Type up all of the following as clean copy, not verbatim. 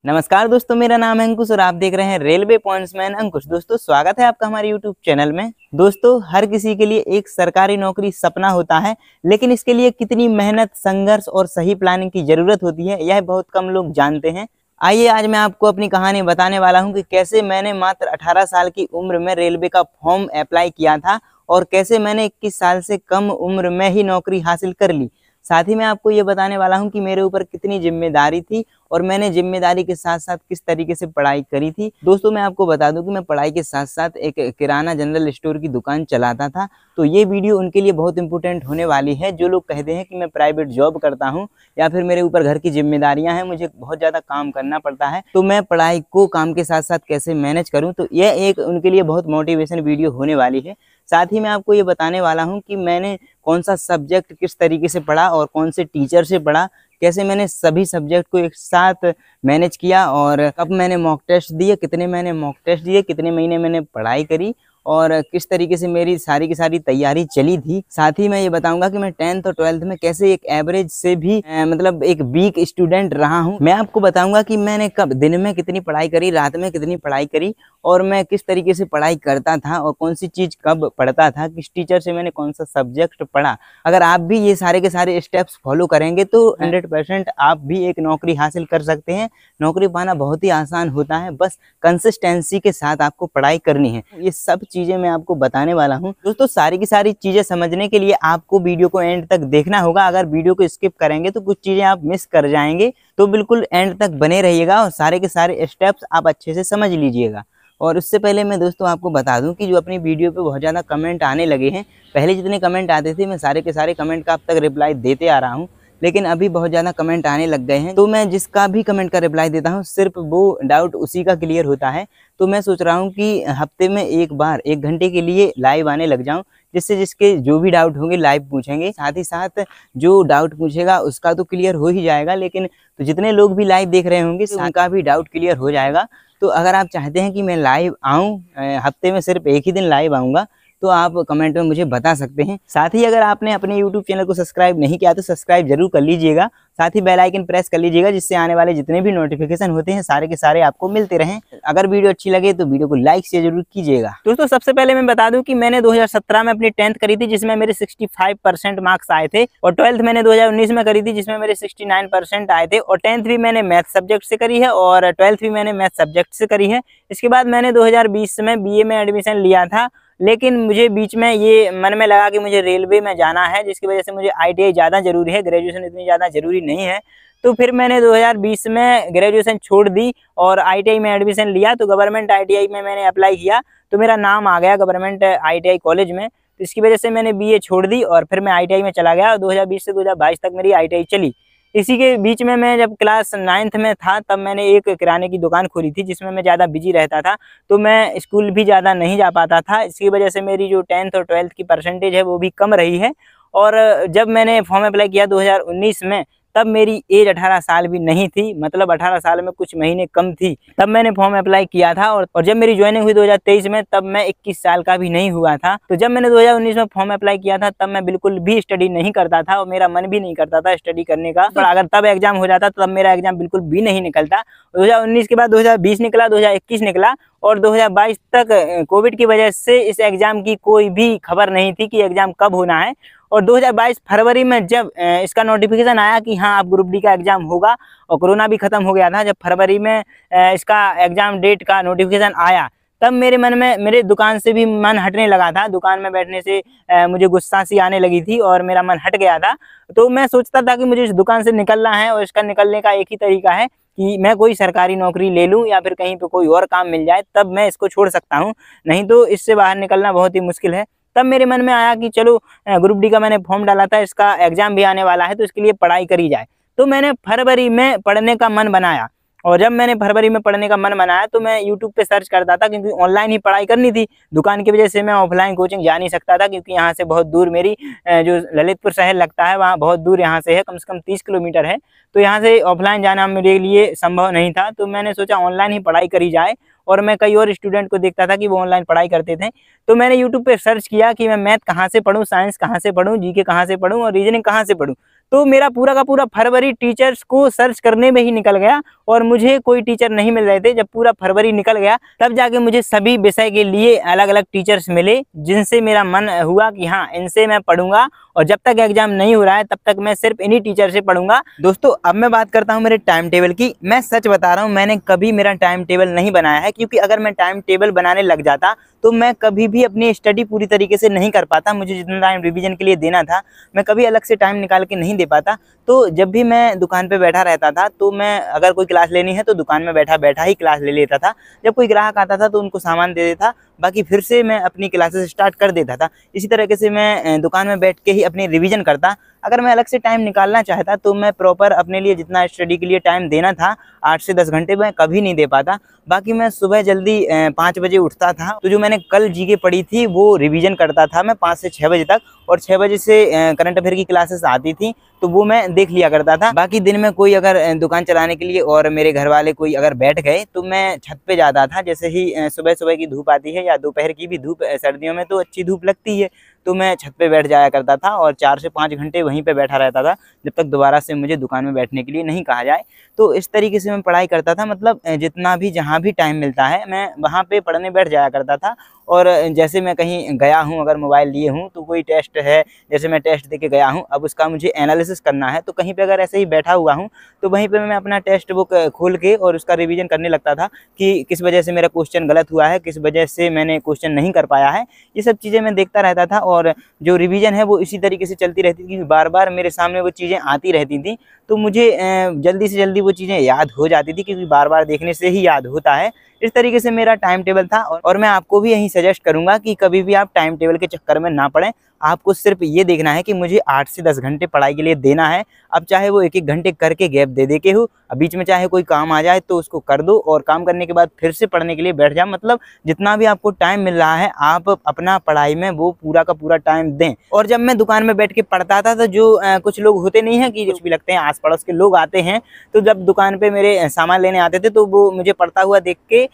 नमस्कार दोस्तों, मेरा नाम है अंकुश और आप देख रहे हैं रेलवे पॉइंट्समैन अंकुश। दोस्तों, स्वागत है आपका हमारे यूट्यूब चैनल में। दोस्तों, हर किसी के लिए एक सरकारी नौकरी सपना होता है, लेकिन इसके लिए कितनी मेहनत, संघर्ष और सही प्लानिंग की जरूरत होती है, यह बहुत कम लोग जानते हैं। आइए आज मैं आपको अपनी कहानी बताने वाला हूं कि कैसे मैंने मात्र 18 साल की उम्र में रेलवे का फॉर्म अप्लाई किया था और कैसे मैंने 21 साल से कम उम्र में ही नौकरी हासिल कर ली। साथ ही मैं आपको ये बताने वाला हूं कि मेरे ऊपर कितनी जिम्मेदारी थी और मैंने जिम्मेदारी के साथ साथ किस तरीके से पढ़ाई करी थी। दोस्तों, मैं आपको बता दूं कि मैं पढ़ाई के साथ साथ एक किराना जनरल स्टोर की दुकान चलाता था। तो ये वीडियो उनके लिए बहुत इंपॉर्टेंट होने वाली है जो लोग कहते हैं कि मैं प्राइवेट जॉब करता हूं या फिर मेरे ऊपर घर की जिम्मेदारियां हैं, मुझे बहुत ज़्यादा काम करना पड़ता है, तो मैं पढ़ाई को काम के साथ साथ कैसे मैनेज करूँ। तो यह एक उनके लिए बहुत मोटिवेशन वीडियो होने वाली है। साथ ही मैं आपको ये बताने वाला हूँ कि मैंने कौन सा सब्जेक्ट किस तरीके से पढ़ा और कौन से टीचर से पढ़ा, कैसे मैंने सभी सब्जेक्ट को एक साथ मैनेज किया और कब मैंने मॉक टेस्ट दिए, कितने मैंने मॉक टेस्ट दिए, कितने महीने मैंने पढ़ाई करी और किस तरीके से मेरी सारी की सारी तैयारी चली थी। साथ ही मैं ये बताऊंगा कि मैं 10th और 12th में कैसे एक एवरेज से भी मतलब एक वीक स्टूडेंट रहा हूँ। मैं आपको बताऊंगा कि मैंने कब दिन में कितनी पढ़ाई करी, रात में कितनी पढ़ाई करी और मैं किस तरीके से पढ़ाई करता था और कौन सी चीज़ कब पढ़ता था, किस टीचर से मैंने कौन सा सब्जेक्ट पढ़ा। अगर आप भी ये सारे के सारे स्टेप्स फॉलो करेंगे तो 100% आप भी एक नौकरी हासिल कर सकते हैं। नौकरी पाना बहुत ही आसान होता है, बस कंसिस्टेंसी के साथ आपको पढ़ाई करनी है। ये सब चीज़ें मैं आपको बताने वाला हूँ। दोस्तों, सारी की सारी चीज़ें समझने के लिए आपको वीडियो को एंड तक देखना होगा। अगर वीडियो को स्किप करेंगे तो कुछ चीज़ें आप मिस कर जाएंगे, तो बिल्कुल एंड तक बने रहिएगा और सारे के सारे स्टेप्स आप अच्छे से समझ लीजिएगा। और उससे पहले मैं दोस्तों आपको बता दूं कि जो अपनी वीडियो पे बहुत ज़्यादा कमेंट आने लगे हैं, पहले जितने कमेंट आते थे मैं सारे के सारे कमेंट का अब तक रिप्लाई देते आ रहा हूं, लेकिन अभी बहुत ज़्यादा कमेंट आने लग गए हैं, तो मैं जिसका भी कमेंट का रिप्लाई देता हूं सिर्फ वो डाउट उसी का क्लियर होता है। तो मैं सोच रहा हूँ कि हफ्ते में एक बार 1 घंटे के लिए लाइव आने लग जाऊँ, जिससे जिसके जो भी डाउट होंगे लाइव पूछेंगे। साथ ही साथ जो डाउट पूछेगा उसका तो क्लियर हो ही जाएगा, लेकिन तो जितने लोग भी लाइव देख रहे होंगे उनका भी डाउट क्लियर हो जाएगा। तो अगर आप चाहते हैं कि मैं लाइव आऊँ, हफ्ते में सिर्फ एक ही दिन लाइव आऊँगा, तो आप कमेंट में मुझे बता सकते हैं। साथ ही अगर आपने अपने YouTube चैनल को सब्सक्राइब नहीं किया तो सब्सक्राइब जरूर कर लीजिएगा। साथ ही बेल आइकन प्रेस कर लीजिएगा, जिससे आने वाले जितने भी नोटिफिकेशन होते हैं सारे के सारे आपको मिलते रहें। अगर वीडियो अच्छी लगे तो वीडियो को लाइक शेयर जरूर कीजिएगा। दोस्तों, सबसे पहले मैं बता दूं कि मैंने 2017 में अपनी 10th करी थी, जिसमें मेरे 65% मार्क्स आए थे, और 12th मैंने 2019 में करी थी, जिसमें मेरे 69% आए थे। और 10th भी मैंने मैथ सब्जेक्ट से करी है और 12th भी मैंने मैथ सब्जेक्ट से करी है। इसके बाद मैंने 2020 में BA में एडमिशन लिया था, लेकिन मुझे बीच में ये मन में लगा कि मुझे रेलवे में जाना है, जिसकी वजह से मुझे ITI ज़्यादा ज़रूरी है, ग्रेजुएशन इतनी ज़्यादा ज़रूरी नहीं है। तो फिर मैंने 2020 में ग्रेजुएशन छोड़ दी और ITI में एडमिशन लिया। तो गवर्नमेंट ITI में मैंने अप्लाई किया, तो मेरा नाम आ गया गवर्नमेंट ITI कॉलेज में। तो इसकी वजह से मैंने BA छोड़ दी और फिर मैं ITI में चला गया। 2020 से 2022 तक मेरी ITI चली। इसी के बीच में मैं जब क्लास 9th में था, तब मैंने एक किराने की दुकान खोली थी, जिसमें मैं ज़्यादा बिजी रहता था, तो मैं स्कूल भी ज़्यादा नहीं जा पाता था। इसकी वजह से मेरी जो 10th और 12th की परसेंटेज है वो भी कम रही है। और जब मैंने फॉर्म अप्लाई किया 2019 में, तब मेरी एज 18 साल भी नहीं थी, मतलब 18 साल में कुछ महीने कम थी, तब मैंने फॉर्म अप्लाई किया था। और जब मेरी ज्वाइनिंग हुई 2023 में, तब मैं 21 साल का भी नहीं हुआ था। तो जब मैंने 2019 में फॉर्म अप्लाई किया था, तब मैं बिल्कुल भी स्टडी नहीं करता था और मेरा मन भी नहीं करता था स्टडी करने का। पर अगर तब एग्जाम हो जाता तब मेरा एग्जाम बिल्कुल भी नहीं निकलता। 2019 के बाद 2020 निकला, 2021 निकला और 2022 तक कोविड की वजह से इस एग्जाम की कोई भी खबर नहीं थी कि एग्जाम कब होना है। और 2022 फरवरी में जब इसका नोटिफिकेशन आया कि हाँ अब ग्रुप डी का एग्जाम होगा, और कोरोना भी खत्म हो गया था, जब फरवरी में इसका एग्जाम डेट का नोटिफिकेशन आया, तब मेरे मन में, मेरे दुकान से भी मन हटने लगा था। दुकान में बैठने से मुझे गुस्सा सी आने लगी थी और मेरा मन हट गया था। तो मैं सोचता था कि मुझे इस दुकान से निकलना है, और इसका निकलने का एक ही तरीका है कि मैं कोई सरकारी नौकरी ले लूं या फिर कहीं पे कोई और काम मिल जाए, तब मैं इसको छोड़ सकता हूं, नहीं तो इससे बाहर निकलना बहुत ही मुश्किल है। तब मेरे मन में आया कि चलो ग्रुप डी का मैंने फॉर्म डाला था, इसका एग्जाम भी आने वाला है, तो इसके लिए पढ़ाई करी जाए। तो मैंने फरवरी में पढ़ने का मन बनाया, और जब मैंने फरवरी में पढ़ने का मन बनाया तो मैं यूट्यूब पे सर्च करता था, क्योंकि ऑनलाइन ही पढ़ाई करनी थी। दुकान की वजह से मैं ऑफलाइन कोचिंग जा नहीं सकता था, क्योंकि यहाँ से बहुत दूर मेरी जो ललितपुर शहर लगता है, वहाँ बहुत दूर यहाँ से है, कम से कम 30 किलोमीटर है। तो यहाँ से ऑफलाइन जाना मेरे लिए संभव नहीं था। तो मैंने सोचा ऑनलाइन ही पढ़ाई करी जाए, और मैं कई और स्टूडेंट को देखता था कि वो ऑनलाइन पढ़ाई करते थे। तो मैंने यूट्यूब पे सर्च किया कि मैं मैथ कहाँ से पढूं, साइंस कहाँ से पढूं, जीके कहाँ से पढूं और रीजनिंग कहाँ से पढूं। तो मेरा पूरा का पूरा फरवरी टीचर्स को सर्च करने में ही निकल गया और मुझे कोई टीचर नहीं मिल रहे थे। जब पूरा फरवरी निकल गया तब जाके मुझे सभी विषय के लिए अलग अलग टीचर्स मिले, जिनसे मेरा मन हुआ कि हाँ इनसे मैं पढ़ूंगा और जब तक एग्जाम नहीं हो रहा है तब तक मैं सिर्फ इन्हीं टीचर से पढ़ूंगा। दोस्तों अब मैं बात करता हूँ मेरे टाइम टेबल की। मैं सच बता रहा हूँ, मैंने कभी मेरा टाइम टेबल नहीं बनाया है, क्योंकि अगर मैं टाइम टेबल बनाने लग जाता तो मैं कभी भी अपनी स्टडी पूरी तरीके से नहीं कर पाता। मुझे जितना टाइम रिवीजन के लिए देना था मैं कभी अलग से टाइम निकाल के नहीं दे पाता। तो जब भी मैं दुकान पे बैठा रहता था तो मैं अगर कोई क्लास लेनी है तो दुकान में बैठा बैठा ही क्लास ले लेता था। जब कोई ग्राहक आता था तो उनको सामान दे देता, बाकी फिर से मैं अपनी क्लासेस स्टार्ट कर देता था। इसी तरीके से मैं दुकान में बैठ के ही अपनी रिवीजन करता। अगर मैं अलग से टाइम निकालना चाहता तो मैं प्रॉपर अपने लिए जितना स्टडी के लिए टाइम देना था 8 से 10 घंटे मैं कभी नहीं दे पाता। बाकी मैं सुबह जल्दी 5 बजे उठता था, तो जो मैंने कल जीके पढ़ी थी वो रिवीजन करता था मैं 5 से 6 बजे तक, और 6 बजे से करंट अफेयर की क्लासेस आती थी तो वो मैं देख लिया करता था। बाकी दिन में कोई अगर दुकान चलाने के लिए और मेरे घर वाले कोई अगर बैठ गए तो मैं छत पे जाता था। जैसे ही सुबह सुबह की धूप आती है या दोपहर की भी धूप, सर्दियों में तो अच्छी धूप लगती है, तो मैं छत पे बैठ जाया करता था और 4 से 5 घंटे वहीं पे बैठा रहता था जब तक दोबारा से मुझे दुकान में बैठने के लिए नहीं कहा जाए। तो इस तरीके से मैं पढ़ाई करता था, मतलब जितना भी जहाँ भी टाइम मिलता है मैं वहाँ पे पढ़ने बैठ जाया करता था। और जैसे मैं कहीं गया हूँ, अगर मोबाइल लिए हूँ तो कोई टेस्ट है, जैसे मैं टेस्ट दे के गया हूँ, अब उसका मुझे एनालिसिस करना है, तो कहीं पे अगर ऐसे ही बैठा हुआ हूँ तो वहीं पे मैं अपना टेक्स्ट बुक खोल के और उसका रिवीजन करने लगता था कि किस वजह से मेरा क्वेश्चन गलत हुआ है, किस वजह से मैंने क्वेश्चन नहीं कर पाया है। ये सब चीज़ें मैं देखता रहता था और जो रिवीजन है वो इसी तरीके से चलती रहती थी, बार बार मेरे सामने वो चीज़ें आती रहती थी तो मुझे जल्दी से जल्दी वो चीज़ें याद हो जाती थी, क्योंकि बार बार देखने से ही याद होता है। इस तरीके से मेरा टाइम टेबल था और मैं आपको भी यही सजेस्ट करूंगा कि कभी भी आप टाइम टेबल के चक्कर में ना पड़ें। आपको सिर्फ ये देखना है कि मुझे 8 से 10 घंटे पढ़ाई के लिए देना है। अब चाहे वो 1-1 घंटे करके गैप दे दे के हो, अब बीच में चाहे कोई काम आ जाए तो उसको कर दो और काम करने के बाद फिर से पढ़ने के लिए बैठ जाओ। मतलब जितना भी आपको टाइम मिल रहा है आप अपना पढ़ाई में वो पूरा का पूरा टाइम दें। और जब मैं दुकान में बैठ के पढ़ता था तो जो कुछ लोग होते नहीं है कि कुछ भी लगते हैं, आस पड़ोस के लोग आते हैं, तो जब दुकान पे मेरे सामान लेने आते थे तो वो मुझे पढ़ता हुआ देख के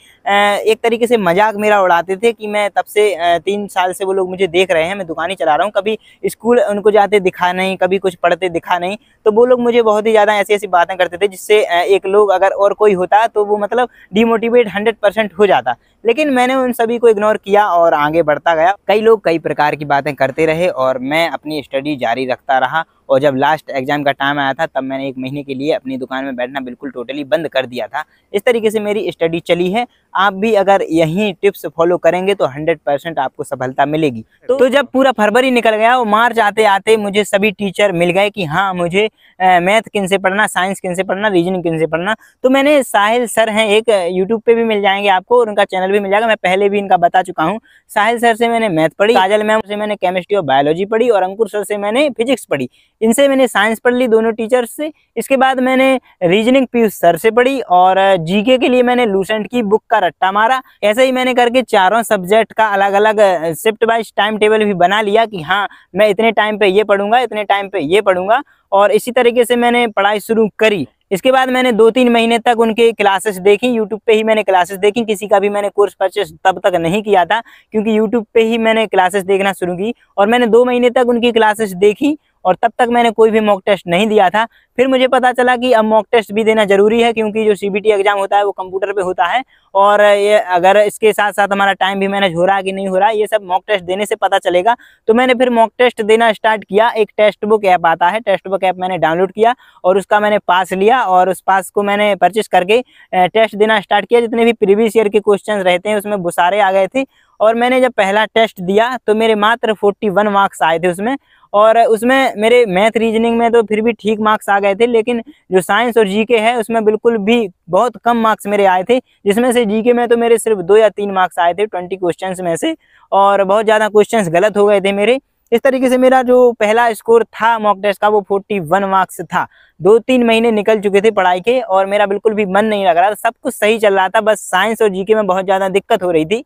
एक तरीके से मजाक मेरा उड़ाते थे कि मैं तब से 3 साल से वो लोग मुझे देख रहे हैं, मैं दुकान ही चला रहा हूँ, कभी स्कूल उनको जाते दिखा नहीं, कभी कुछ पढ़ते दिखा नहीं। तो वो लोग मुझे बहुत ही ज़्यादा ऐसी ऐसी बातें करते थे जिससे एक लोग अगर और कोई होता तो वो मतलब डिमोटिवेट 100% हो जाता। लेकिन मैंने उन सभी को इग्नोर किया और आगे बढ़ता गया। कई लोग कई प्रकार की बातें करते रहे और मैं अपनी स्टडी जारी रखता रहा। और जब लास्ट एग्जाम का टाइम आया था तब मैंने 1 महीने के लिए अपनी दुकान में बैठना बिल्कुल टोटली बंद कर दिया था। इस तरीके से मेरी स्टडी चली है। आप भी अगर यही टिप्स फॉलो करेंगे तो 100% आपको सफलता मिलेगी। तो जब पूरा फरवरी निकल गया और मार्च आते आते मुझे सभी टीचर मिल गए कि हाँ मुझे मैथ किन से पढ़ना, साइंस किन से पढ़ना, रीजनिंग किन से पढ़ना। तो मैंने साहिल सर हैं, एक यूट्यूब पे भी मिल जाएंगे आपको और उनका चैनल भी मिल जाएगा, मैं पहले भी इनका बता चुका हूँ। साहिल सर से मैंने मैथ पढ़ी, काजल मैम से मैंने केमिस्ट्री और बायोलॉजी पढ़ी और अंकुर सर से मैंने फिजिक्स पढ़ी। इनसे मैंने साइंस पढ़ ली दोनों टीचर्स से। इसके बाद मैंने रीजनिंग पीयूष सर से पढ़ी और जीके के लिए मैंने लूसेंट की बुक का रट्टा मारा। ऐसे ही मैंने करके चारों सब्जेक्ट का अलग अलग शिफ्ट वाइज टाइम टेबल भी बना लिया कि हाँ मैं इतने टाइम पे ये पढ़ूंगा, इतने टाइम पे ये पढ़ूंगा, और इसी तरीके से मैंने पढ़ाई शुरू करी। इसके बाद मैंने 2-3 महीने तक उनके क्लासेस देखी, यूट्यूब पे ही मैंने क्लासेस देखी। किसी का भी मैंने कोर्स परचेस तब तक नहीं किया था क्योंकि यूट्यूब पे ही मैंने क्लासेस देखना शुरू की और मैंने 2 महीने तक उनकी क्लासेस देखी और तब तक मैंने कोई भी मॉक टेस्ट नहीं दिया था। फिर मुझे पता चला कि अब मॉक टेस्ट भी देना जरूरी है क्योंकि जो सीबीटी एग्जाम होता है वो कंप्यूटर पे होता है और ये अगर इसके साथ साथ हमारा टाइम भी मैनेज हो रहा है कि नहीं हो रहा है ये सब मॉक टेस्ट देने से पता चलेगा। तो मैंने फिर मॉक टेस्ट देना स्टार्ट किया। एक टेस्ट बुक ऐप आता है, टेस्ट बुक ऐप मैंने डाउनलोड किया और उसका मैंने पास लिया और उस पास को मैंने परचेस करके टेस्ट देना स्टार्ट किया। जितने भी प्रीवियस ईयर के क्वेश्चन रहते हैं उसमें वो सारे आ गए थे और मैंने जब पहला टेस्ट दिया तो मेरे मात्र 41 मार्क्स आए थे उसमें। और उसमें मेरे मैथ रीजनिंग में तो फिर भी ठीक मार्क्स आ गए थे, लेकिन जो साइंस और जीके है उसमें बिल्कुल भी बहुत कम मार्क्स मेरे आए थे, जिसमें से जीके में तो मेरे सिर्फ 2 या 3 मार्क्स आए थे 20 क्वेश्चंस में से, और बहुत ज़्यादा क्वेश्चंस गलत हो गए थे मेरे। इस तरीके से मेरा जो पहला स्कोर था मॉक टेस्ट का वो 41 मार्क्स था। 2-3 महीने निकल चुके थे पढ़ाई के और मेरा बिल्कुल भी मन नहीं लग रहा था, सब कुछ सही चल रहा था, बस साइंस और जीके में बहुत ज़्यादा दिक्कत हो रही थी।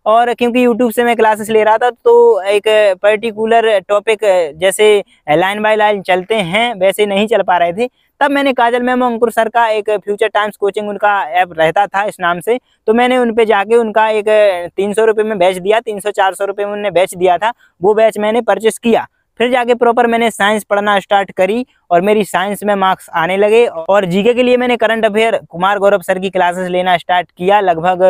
और क्योंकि यूट्यूब से मैं क्लासेस ले रहा था तो एक पर्टिकुलर टॉपिक जैसे लाइन बाय लाइन चलते हैं वैसे नहीं चल पा रहे थे। तब मैंने काजल मैम अंकुर सर का एक फ्यूचर टाइम्स कोचिंग उनका ऐप रहता था इस नाम से, तो मैंने उन पे जाके उनका एक 300 रुपये में बैच दिया, 300-400 रुपये में उन्होंने बैच दिया था, वो बैच मैंने परचेस किया। फिर जाके प्रॉपर मैंने साइंस पढ़ना स्टार्ट करी और मेरी साइंस में मार्क्स आने लगे। और जीके के लिए मैंने current affair Kumar Gaurav sir की क्लासेस लेना स्टार्ट किया। लगभग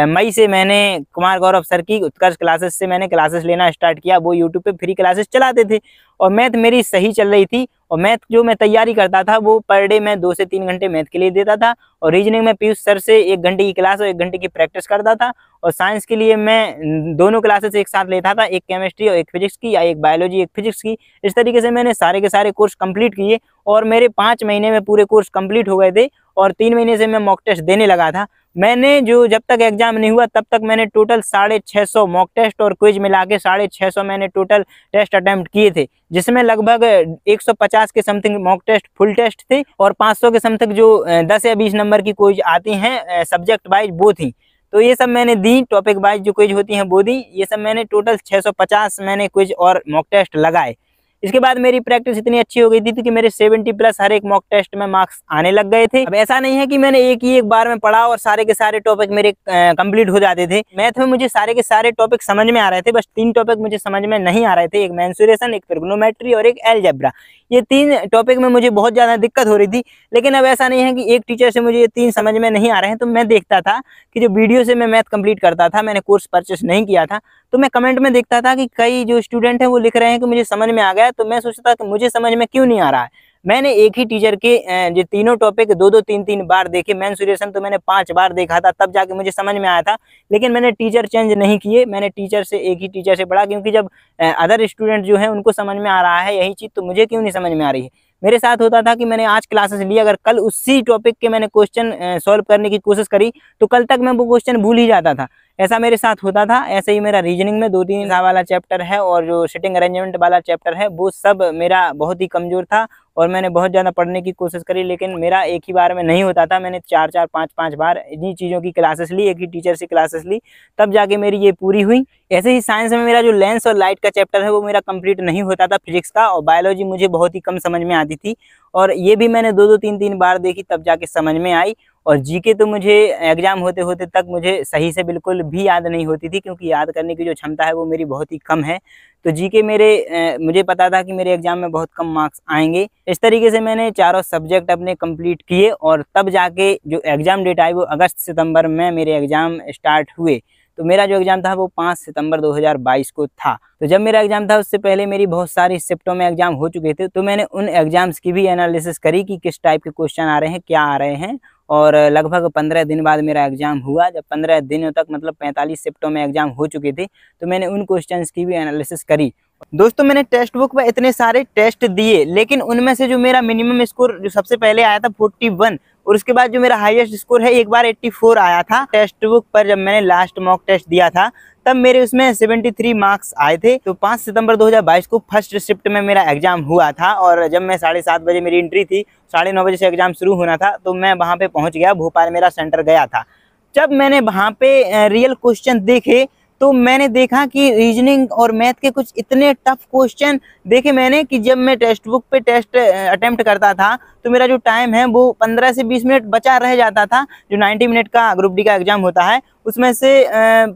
मई से मैंने कुमार गौरव सर की उत्कर्ष क्लासेस से मैंने क्लासेस लेना स्टार्ट किया। वो यूट्यूब पे फ्री क्लासेस चलाते थे और मैथ मेरी सही चल रही थी। और मैथ जो मैं तैयारी करता था वो पर डे मैं 2 से 3 घंटे मैथ के लिए देता था। और रीजनिंग में पीयूष सर से 1 घंटे की क्लास और 1 घंटे की प्रैक्टिस करता था। और साइंस के लिए मैं दोनों क्लासेस एक साथ लेता था, एक केमिस्ट्री और एक फिजिक्स की, या एक बायोलॉजी एक फिजिक्स की। इस तरीके से मैंने सारे के सारे कोर्स कंप्लीट किए और मेरे 5 महीने में पूरे कोर्स कंप्लीट हो गए थे। और 3 महीने से मैं मॉक टेस्ट देने लगा था। मैंने जो जब तक एग्जाम नहीं हुआ तब तक मैंने टोटल 650 मॉक टेस्ट और क्विज मिला के 650 मैंने टोटल टेस्ट अटेम्प्ट किए थे, जिसमें लगभग 150 के something mock test full test थे और 500 के समथिंग जो 10 या 20 नंबर की क्विज आती हैं सब्जेक्ट वाइज वो थी। तो ये सब मैंने दी, टॉपिक वाइज जो क्विज होती हैं वो दी। ये सब मैंने टोटल 650 मैंने क्विज और मॉक टेस्ट लगाए। इसके बाद मेरी प्रैक्टिस इतनी अच्छी हो गई थी कि मेरे 70 प्लस हर एक मॉक टेस्ट में मार्क्स आने लग गए थे। अब ऐसा नहीं है कि मैंने एक बार में पढ़ा और सारे के सारे टॉपिक मेरे कंप्लीट हो जाते थे। मैथ में मुझे सारे के सारे टॉपिक समझ में आ रहे थे, बस 3 टॉपिक मुझे समझ में नहीं आ रहे थे, एक मेंसुरेशन, एक ट्रिग्नोमेट्री और एक अलजेब्रा। ये 3 टॉपिक में मुझे बहुत ज़्यादा दिक्कत हो रही थी। लेकिन अब ऐसा नहीं है कि एक टीचर से मुझे ये 3 समझ में नहीं आ रहे हैं, तो मैं देखता था कि जो वीडियो से मैं मैथ कंप्लीट करता था, मैंने कोर्स परचेस नहीं किया था, तो मैं कमेंट में देखता था कि कई जो स्टूडेंट हैं वो लिख रहे हैं कि मुझे समझ में आ गया। तो मैं सोचता था कि मुझे समझ में क्यों नहीं आ रहा है। मैंने एक ही टीचर के जो तीनों टॉपिक 2-2 3-3 बार देखे। मेंसुरेशन तो मैंने 5 बार देखा था, तब जाके मुझे समझ में आया था। लेकिन मैंने टीचर चेंज नहीं किए, मैंने टीचर से एक ही टीचर से पढ़ा, क्योंकि जब अदर स्टूडेंट जो है उनको समझ में आ रहा है यही चीज़, तो मुझे क्यों नहीं समझ में आ रही है। मेरे साथ होता था कि मैंने आज क्लासेस ली, अगर कल उसी टॉपिक के मैंने क्वेश्चन सॉल्व करने की कोशिश करी तो कल तक मैं वो क्वेश्चन भूल ही जाता था। ऐसा मेरे साथ होता था। ऐसे ही मेरा रीजनिंग में 2-3 वाला चैप्टर है और जो सिटिंग अरेंजमेंट वाला चैप्टर है वो सब मेरा बहुत ही कमज़ोर था और मैंने बहुत ज़्यादा पढ़ने की कोशिश करी, लेकिन मेरा एक ही बार में नहीं होता था। मैंने 4-4 5-5 बार इन्हीं चीज़ों की क्लासेस ली, एक ही टीचर से क्लासेस ली, तब जाके मेरी ये पूरी हुई। ऐसे ही साइंस में मेरा जो लेंस और लाइट का चैप्टर है वो मेरा कंप्लीट नहीं होता था फिजिक्स का, और बायोलॉजी मुझे बहुत ही कम समझ में आती थी और ये भी मैंने 2-2 3-3 बार देखी तब जाके समझ में आई। और जीके तो मुझे एग्जाम होते होते तक मुझे सही से बिल्कुल भी याद नहीं होती थी, क्योंकि याद करने की जो क्षमता है वो मेरी बहुत ही कम है। तो जीके मेरे मुझे पता था कि मेरे एग्जाम में बहुत कम मार्क्स आएंगे। इस तरीके से मैंने चारों सब्जेक्ट अपने कंप्लीट किए और तब जाके जो एग्ज़ाम डेट आई वो अगस्त सितंबर में मेरे एग्ज़ाम स्टार्ट हुए। तो मेरा जो एग्ज़ाम था वो 5 सितंबर 2022 को था। तो जब मेरा एग्ज़ाम था उससे पहले मेरी बहुत सारी शिफ्टों में एग्ज़ाम हो चुके थे, तो मैंने उन एग्ज़ाम्स की भी एनालिसिस करी कि किस टाइप के क्वेश्चन आ रहे हैं, क्या आ रहे हैं। और लगभग 15 दिन बाद मेरा एग्ज़ाम हुआ। जब 15 दिनों तक मतलब 45 शिफ्टों में एग्ज़ाम हो चुके थे, तो मैंने उन क्वेश्चंस की भी एनालिसिस करी। दोस्तों मैंने टेक्स्ट बुक पर इतने सारे टेस्ट दिए, लेकिन उनमें से जो मेरा मिनिमम स्कोर जो सबसे पहले आया था 41, और उसके बाद जो मेरा हाईएस्ट स्कोर है एक बार 84 आया था टेक्स्ट बुक पर। जब मैंने लास्ट मॉक टेस्ट दिया था तब मेरे उसमें 73 मार्क्स आए थे। तो 5 सितंबर 2022 को फर्स्ट शिफ्ट में मेरा एग्जाम हुआ था और जब मैं 7:30 बजे मेरी एंट्री थी, 9:30 बजे से एग्जाम शुरू होना था, तो मैं वहाँ पे पहुँच गया। भोपाल मेरा सेंटर गया था। जब मैंने वहाँ पे रियल क्वेश्चन देखे तो मैंने देखा कि रीजनिंग और मैथ के कुछ इतने टफ क्वेश्चन देखे मैंने कि जब मैं टेक्स्ट बुक पे टेस्ट अटेम्प्ट करता था तो मेरा जो टाइम है वो 15 से 20 मिनट बचा रह जाता था। जो 90 मिनट का ग्रुप डी का एग्जाम होता है उसमें से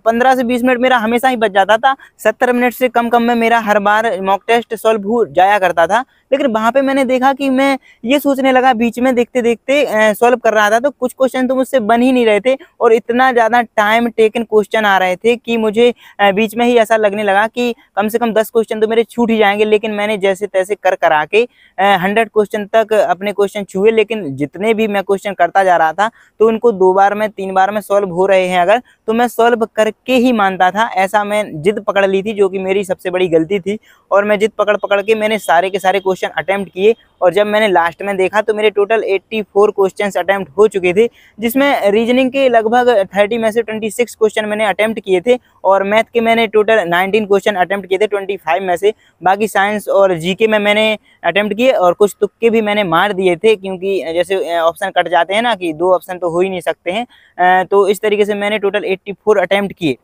15 से 20 मिनट मेरा हमेशा ही बच जाता था। 70 मिनट से कम में मेरा हर बार मॉक टेस्ट सॉल्व हो जाया करता था। लेकिन वहाँ पे मैंने देखा कि मैं ये सोचने लगा, बीच में देखते देखते सॉल्व कर रहा था तो कुछ क्वेश्चन तो मुझसे बन ही नहीं रहे थे और इतना ज़्यादा टाइम टेकन क्वेश्चन आ रहे थे कि मुझे बीच में ही ऐसा लगने लगा कि कम से कम 10 क्वेश्चन तो मेरे छूट ही जाएंगे। लेकिन मैंने जैसे तैसे करा के 100 क्वेश्चन तक अपने क्वेश्चन छुए। लेकिन जितने भी मैं क्वेश्चन करता जा रहा था तो उनको 2 बार में 3 बार में सॉल्व हो रहे हैं अगर, तो मैं सॉल्व करके ही मानता था। ऐसा मैं जिद पकड़ ली थी, जो कि मेरी सबसे बड़ी गलती थी। और मैं जिद पकड़ के मैंने सारे के सारे क्वेश्चन अटेम्प्ट किए और जब मैंने लास्ट में देखा तो मेरे टोटल 84 क्वेश्चंस अटेम्प्ट हो चुके थे, जिसमें रीजनिंग के लगभग 30 में से 26 क्वेश्चन मैंने अटेम्प्ट किए थे और मैथ के मैंने टोटल 19 क्वेश्चन अटेम्प्ट किए थे 25 में से। बाकी साइंस और जीके में मैंने अटेम्प्ट किए और कुछ तुक्के भी मैंने मार दिए थे, क्योंकि जैसे ऑप्शन कट जाते हैं ना कि 2 ऑप्शन तो हो ही नहीं सकते हैं। तो इस तरीके से मैंने टोटल 84 अटेम्प्ट किए।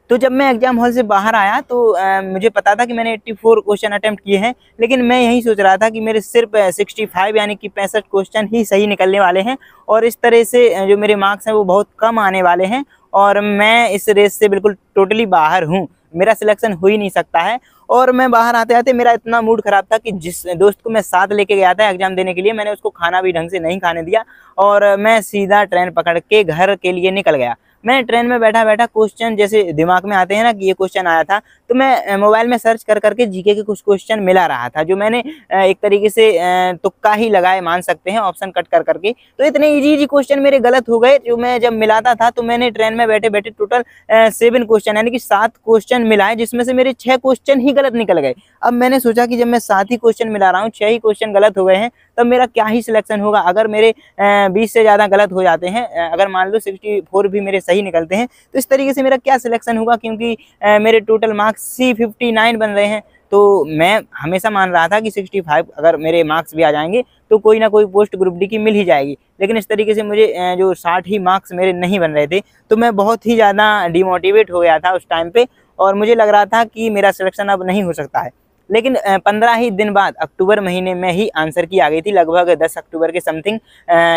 तो जब मैं एग्जाम हॉल से बाहर आया तो मुझे पता था कि मैंने 84 क्वेश्चन अटेम्प्ट किए हैं, लेकिन मैं यही सोच रहा था कि मेरे सिर्फ 65 यानी कि 65 क्वेश्चन ही सही निकलने वाले हैं और इस तरह से जो मेरे मार्क्स हैं वो बहुत कम आने वाले हैं और मैं इस रेस से बिल्कुल टोटली बाहर हूँ, मेरा सिलेक्शन हो ही नहीं सकता है। और मैं बाहर आते आते मेरा इतना मूड खराब था कि जिस दोस्त को मैं साथ लेके गया था एग्जाम देने के लिए, मैंने उसको खाना भी ढंग से नहीं खाने दिया और मैं सीधा ट्रेन पकड़ के घर के लिए निकल गया। मैं ट्रेन में बैठा बैठा क्वेश्चन जैसे दिमाग में आते हैं ना कि ये क्वेश्चन आया था, तो मैं मोबाइल में सर्च कर करके जीके के कुछ क्वेश्चन मिला रहा था जो मैंने एक तरीके से तुक्का ही लगाए मान सकते हैं, ऑप्शन कट कर करके। तो इतने इजी क्वेश्चन मेरे गलत हो गए जो मैं जब मिलाता था। तो मैंने ट्रेन में बैठे बैठे टोटल 7 क्वेश्चन यानी कि 7 क्वेश्चन मिलाए, जिसमें से मेरे 6 क्वेश्चन ही गलत निकल गए। अब मैंने सोचा कि जब मैं 7 ही क्वेश्चन मिला रहा हूँ, 6 ही क्वेश्चन गलत हो गए हैं, तब मेरा क्या ही सिलेक्शन होगा। अगर मेरे 20 से ज़्यादा गलत हो जाते हैं, अगर मान लो 64 भी मेरे सही निकलते हैं, तो इस तरीके से मेरा क्या सिलेक्शन होगा, क्योंकि मेरे टोटल मार्क्स ही 59 बन रहे हैं। तो मैं हमेशा मान रहा था कि 65 अगर मेरे मार्क्स भी आ जाएंगे तो कोई ना कोई पोस्ट ग्रुप डी की मिल ही जाएगी, लेकिन इस तरीके से मुझे जो 60 ही मार्क्स मेरे नहीं बन रहे थे, तो मैं बहुत ही ज़्यादा डिमोटिवेट हो गया था उस टाइम पे और मुझे लग रहा था कि मेरा सिलेक्शन अब नहीं हो सकता है। लेकिन 15 ही दिन बाद अक्टूबर महीने में ही आंसर की आ गई थी, लगभग 10 अक्टूबर के समथिंग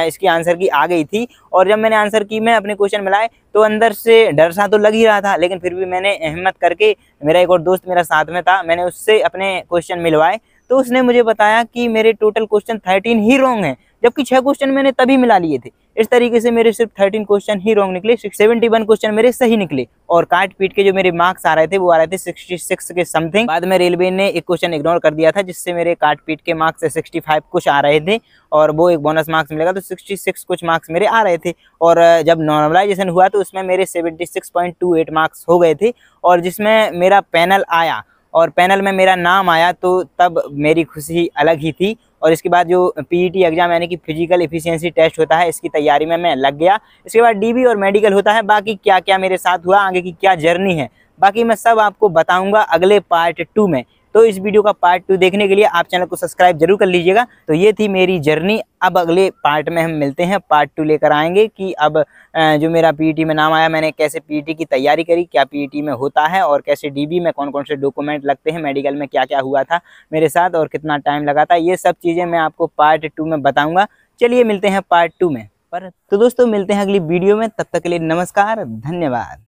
इसकी आंसर की आ गई थी। और जब मैंने आंसर की में अपने क्वेश्चन मिलाए तो अंदर से डर सा तो लग ही रहा था, लेकिन फिर भी मैंने हिम्मत करके, मेरा एक और दोस्त मेरा साथ में था, मैंने उससे अपने क्वेश्चन मिलवाए। तो उसने मुझे बताया कि मेरे टोटल क्वेश्चन 13 ही रॉन्ग हैं, जबकि 6 क्वेश्चन मैंने तभी मिला लिए थे। इस तरीके से मेरे सिर्फ 13 क्वेश्चन ही रॉन्ग निकले, 71 क्वेश्चन मेरे सही निकले और काट पीट के जो मेरे मार्क्स आ रहे थे वो आ रहे थे 66 के समथिंग। बाद में रेलवे ने एक क्वेश्चन इग्नोर कर दिया था, जिससे मेरे काट पीट के मार्क्स 65 कुछ आ रहे थे और वो एक बोनस मार्क्स मिलेगा, तो 66 कुछ मार्क्स मेरे आ रहे थे। और जब नॉर्मलाइजेशन हुआ तो उसमें मेरे 76.28 मार्क्स हो गए थे और जिसमें मेरा पैनल आया और पैनल में मेरा नाम आया, तो तब मेरी खुशी अलग ही थी। और इसके बाद जो पीईटी एग्जाम यानी कि फिजिकल एफिशिएंसी टेस्ट होता है, इसकी तैयारी में मैं लग गया। इसके बाद डीबी और मेडिकल होता है। बाकी क्या क्या मेरे साथ हुआ, आगे की क्या जर्नी है, बाकी मैं सब आपको बताऊंगा अगले पार्ट 2 में। तो इस वीडियो का पार्ट 2 देखने के लिए आप चैनल को सब्सक्राइब जरूर कर लीजिएगा। तो ये थी मेरी जर्नी। अब अगले पार्ट में हम मिलते हैं, पार्ट 2 लेकर आएंगे कि अब जो मेरा पीईटी में नाम आया, मैंने कैसे पीईटी की तैयारी करी, क्या पीईटी में होता है और कैसे डीबी में कौन कौन से डॉक्यूमेंट लगते हैं, मेडिकल में क्या क्या हुआ था मेरे साथ और कितना टाइम लगा था, ये सब चीज़ें मैं आपको पार्ट 2 में बताऊँगा। चलिए मिलते हैं पार्ट 2 में। तो दोस्तों मिलते हैं अगली वीडियो में, तब तक के लिए नमस्कार, धन्यवाद।